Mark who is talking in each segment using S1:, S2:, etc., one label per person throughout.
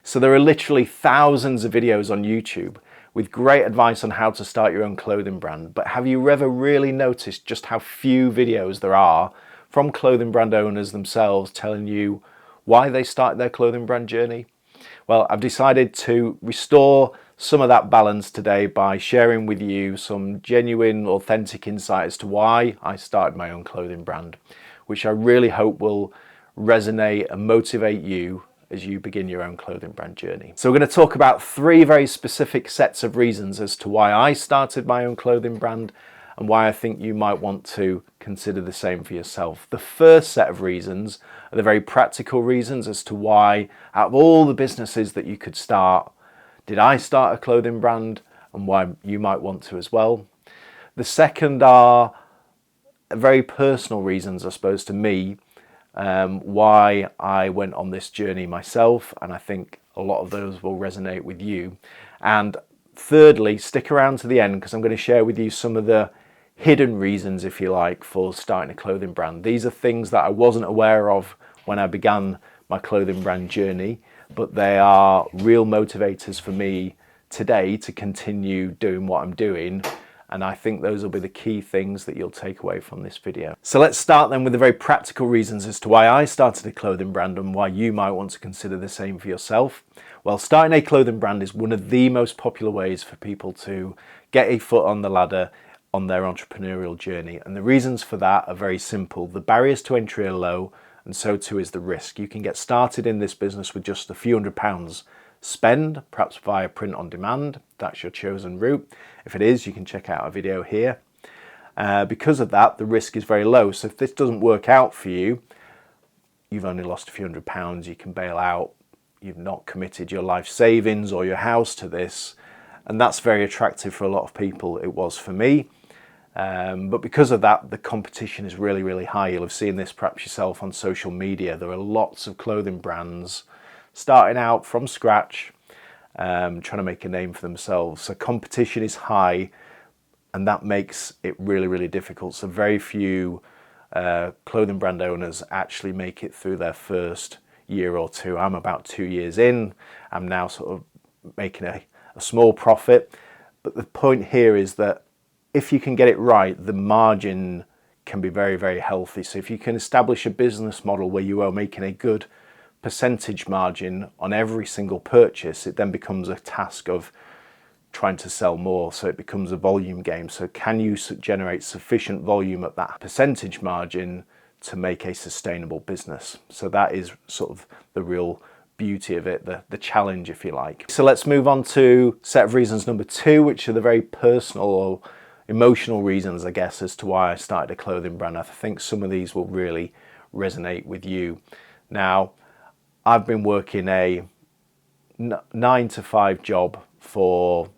S1: So there are literally thousands of videos on YouTube with great advice on how to start your own clothing brand. But have you ever really noticed just how few videos there are from clothing brand owners themselves telling you why they started their clothing brand journey? Well, I've decided to restore some of that balance today by sharing with you some genuine, authentic insight as to why I started my own clothing brand, which I really hope will resonate and motivate you as you begin your own clothing brand journey. So we're going to talk about 3 very specific sets of reasons as to why I started my own clothing brand and why I think you might want to consider the same for yourself. The first set of reasons are the very practical reasons as to why, out of all the businesses that you could start, did I start a clothing brand, and why you might want to as well. The second are very personal reasons, I suppose, to me, why I went on this journey myself, and I think a lot of those will resonate with you. And thirdly, stick around to the end because I'm going to share with you some of the hidden reasons, if you like, for starting a clothing brand. These are things that I wasn't aware of when I began my clothing brand journey, but they are real motivators for me today to continue doing what I'm doing. And I think those will be the key things that you'll take away from this video. So let's start then with the very practical reasons as to why I started a clothing brand and why you might want to consider the same for yourself. Well, starting a clothing brand is one of the most popular ways for people to get a foot on the ladder on their entrepreneurial journey. And the reasons for that are very simple. The barriers to entry are low, and so too is the risk. You can get started in this business with just a few £100s spend, perhaps via print on demand. That's your chosen route. If it is, you can check out our video here. Because of that, the risk is very low. So if this doesn't work out for you, you've only lost a few £100, you can bail out. You've not committed your life savings or your house to this. And that's very attractive for a lot of people. It was for me. But because of that, the competition is really, really high. You'll have seen this perhaps yourself on social media. There are lots of clothing brands starting out from scratch, trying to make a name for themselves. So competition is high, and that makes it really, really difficult. So very few clothing brand owners actually make it through their first year or two. I'm about 2 years in. I'm now sort of making a small profit. But the point here is that if you can get it right, the margin can be very, very healthy. So if you can establish a business model where you are making a good percentage margin on every single purchase, it then becomes a task of trying to sell more. So it becomes a volume game. So can you generate sufficient volume at that percentage margin to make a sustainable business? So that is sort of the real beauty of it, the challenge, if you like. So let's move on to set of reasons number 2, which are the very personal or emotional reasons, I guess, as to why I started a clothing brand. I think some of these will really resonate with you. Now, I've been working a 9-to-5 job for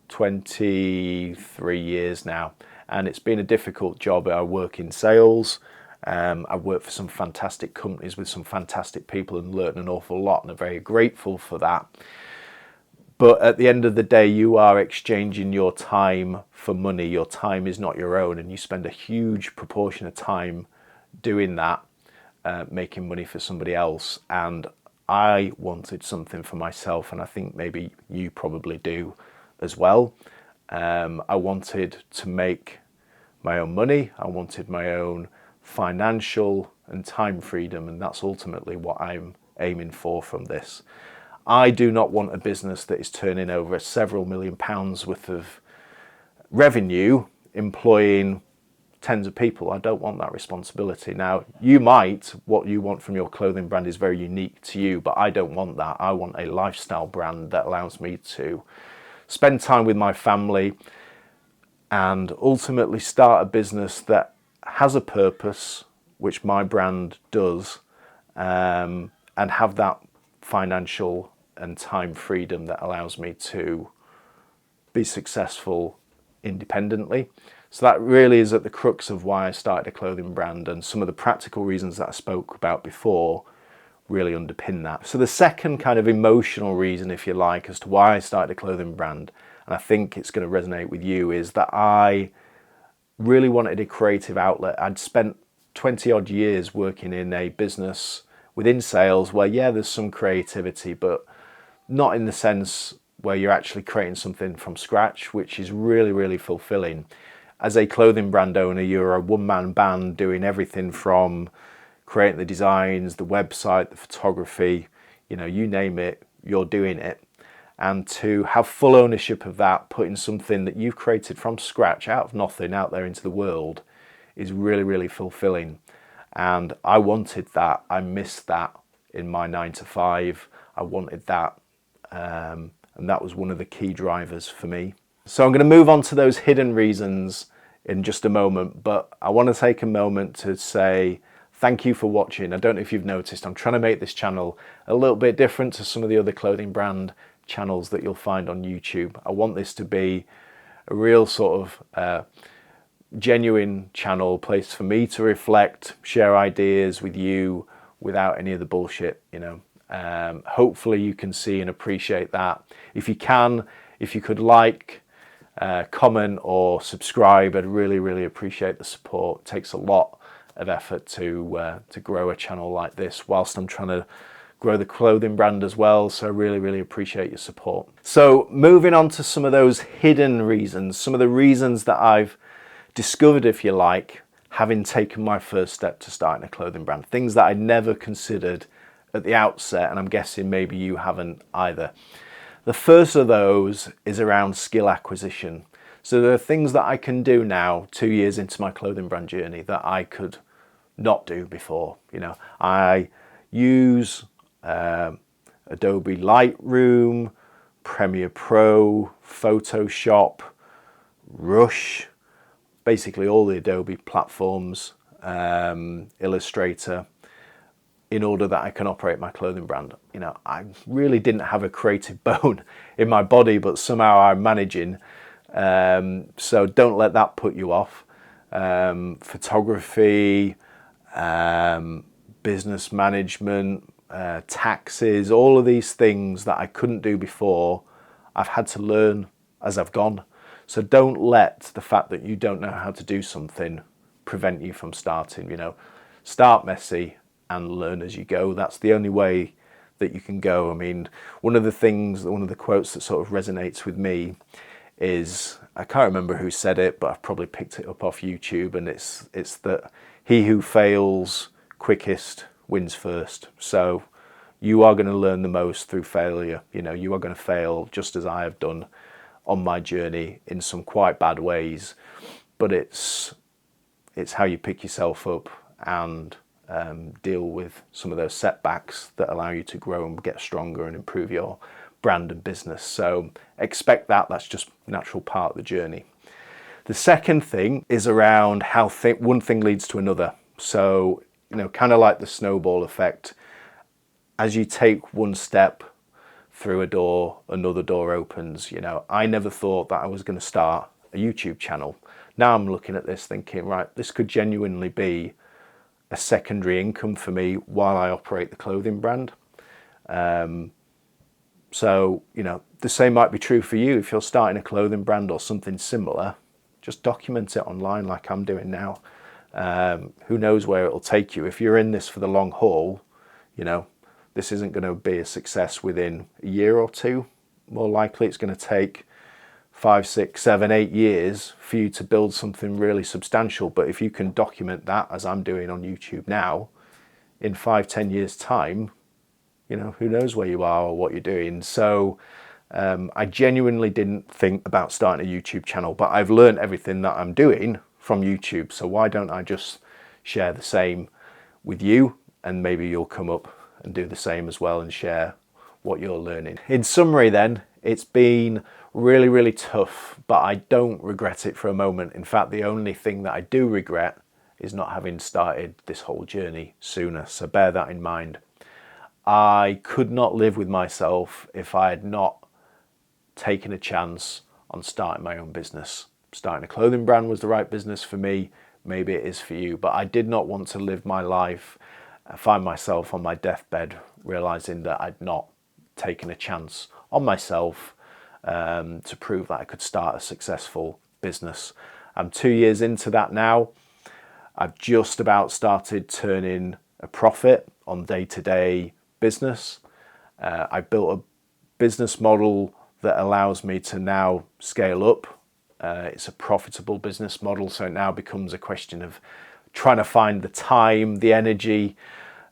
S1: 23 years now, and it's been a difficult job. I work in sales. I've worked for some fantastic companies with some fantastic people and learned an awful lot, and I'm very grateful for that. But at the end of the day, you are exchanging your time for money. Your time is not your own, and you spend a huge proportion of time doing that, making money for somebody else. And I wanted something for myself, and I think maybe you probably do as well. I wanted to make my own money. I wanted my own financial and time freedom, and that's ultimately what I'm aiming for from this. I do not want a business that is turning over several £1,000,000 worth of revenue, employing tens of people. I don't want that responsibility. Now, you might, what you want from your clothing brand is very unique to you, but I don't want that. I want a lifestyle brand that allows me to spend time with my family and ultimately start a business that has a purpose, which my brand does, and have that financial and time freedom that allows me to be successful independently. So that really is at the crux of why I started a clothing brand, and some of the practical reasons that I spoke about before really underpin that. So the second kind of emotional reason, if you like, as to why I started a clothing brand, and I think it's going to resonate with you, is that I really wanted a creative outlet. I'd spent 20 odd years working in a business within sales where, yeah, there's some creativity, but not in the sense where you're actually creating something from scratch, which is really, really fulfilling. As a clothing brand owner, you're a one-man band doing everything from creating the designs, the website, the photography, you know, you name it, you're doing it. And to have full ownership of that, putting something that you've created from scratch, out of nothing, out there into the world, is really, really fulfilling. And I wanted that. I missed that in my 9 to 5. I wanted that. And that was one of the key drivers for me. So I'm going to move on to those hidden reasons in just a moment, but I want to take a moment to say thank you for watching. I don't know if you've noticed, I'm trying to make this channel a little bit different to some of the other clothing brand channels that you'll find on YouTube. I want this to be a real sort of genuine channel, place for me to reflect, share ideas with you without any of the bullshit, you know. Hopefully you can see and appreciate that. If you can, if you could like, comment or subscribe, I'd really, really appreciate the support. It takes a lot of effort to grow a channel like this whilst I'm trying to grow the clothing brand as well. So I really, really appreciate your support. So moving on to some of those hidden reasons, some of the reasons that I've discovered, if you like, having taken my first step to starting a clothing brand, things that I never considered at the outset, and I'm guessing maybe you haven't either. The first of those is around skill acquisition. So there are things that I can do now, 2 years into my clothing brand journey, that I could not do before. You know, I use Adobe Lightroom, Premiere Pro, Photoshop, Rush, basically all the Adobe platforms, Illustrator, in order that I can operate my clothing brand. You know, I really didn't have a creative bone in my body, but somehow I'm managing. So don't let that put you off. Photography, business management, taxes, all of these things that I couldn't do before, I've had to learn as I've gone. So don't let the fact that you don't know how to do something prevent you from starting. You know, start messy and learn as you go. That's the only way that you can go. I mean, one of the quotes that sort of resonates with me is, I can't remember who said it, but I've probably picked it up off YouTube, and it's that he who fails quickest wins first. So you are going to learn the most through failure. You know, you are going to fail just as I have done on my journey in some quite bad ways, but it's how you pick yourself up and deal with some of those setbacks that allow you to grow and get stronger and improve your brand and business. So expect that. That's just a natural part of the journey. The second thing is around how one thing leads to another. So, you know, kind of like the snowball effect. As you take one step through a door, another door opens. You know, I never thought that I was going to start a YouTube channel. Now I'm looking at this thinking, right, this could genuinely be a secondary income for me while I operate the clothing brand. So, you know, the same might be true for you. If you're starting a clothing brand or something similar, just document it online like I'm doing now. Who knows where it'll take you. If you're in this for the long haul, you know, this isn't going to be a success within a year or two. More likely it's going to take 5, 6, 7, 8 years for you to build something really substantial. But if you can document that, as I'm doing on YouTube now, in 5, 10 years time, you know, who knows where you are or what you're doing. So I genuinely didn't think about starting a YouTube channel, but I've learned everything that I'm doing from YouTube. So why don't I just share the same with you, and maybe you'll come up and do the same as well and share what you're learning. In summary then, it's been really, really tough, but I don't regret it for a moment. In fact, the only thing that I do regret is not having started this whole journey sooner. So bear that in mind. I could not live with myself if I had not taken a chance on starting my own business. Starting a clothing brand was the right business for me. Maybe it is for you, but I did not want to live my life, find myself on my deathbed, realizing that I'd not taken a chance on myself to prove that I could start a successful business. I'm 2 years into that now. I've just about started turning a profit on day-to-day business. I built a business model that allows me to now scale up. It's a profitable business model, so it now becomes a question of trying to find the time, the energy,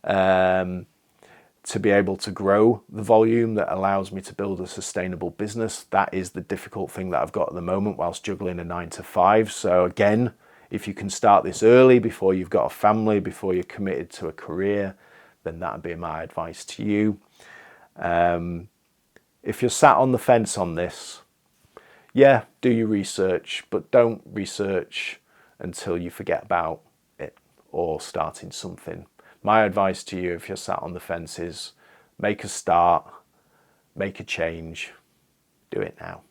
S1: to be able to grow the volume that allows me to build a sustainable business. That is the difficult thing that I've got at the moment whilst juggling a 9 to 5. So again, if you can start this early, before you've got a family, before you're committed to a career, then that would be my advice to you. If you're sat on the fence on this, yeah, do your research, but don't research until you forget about it or starting something. My advice to you, if you're sat on the fence, is make a start, make a change, do it now.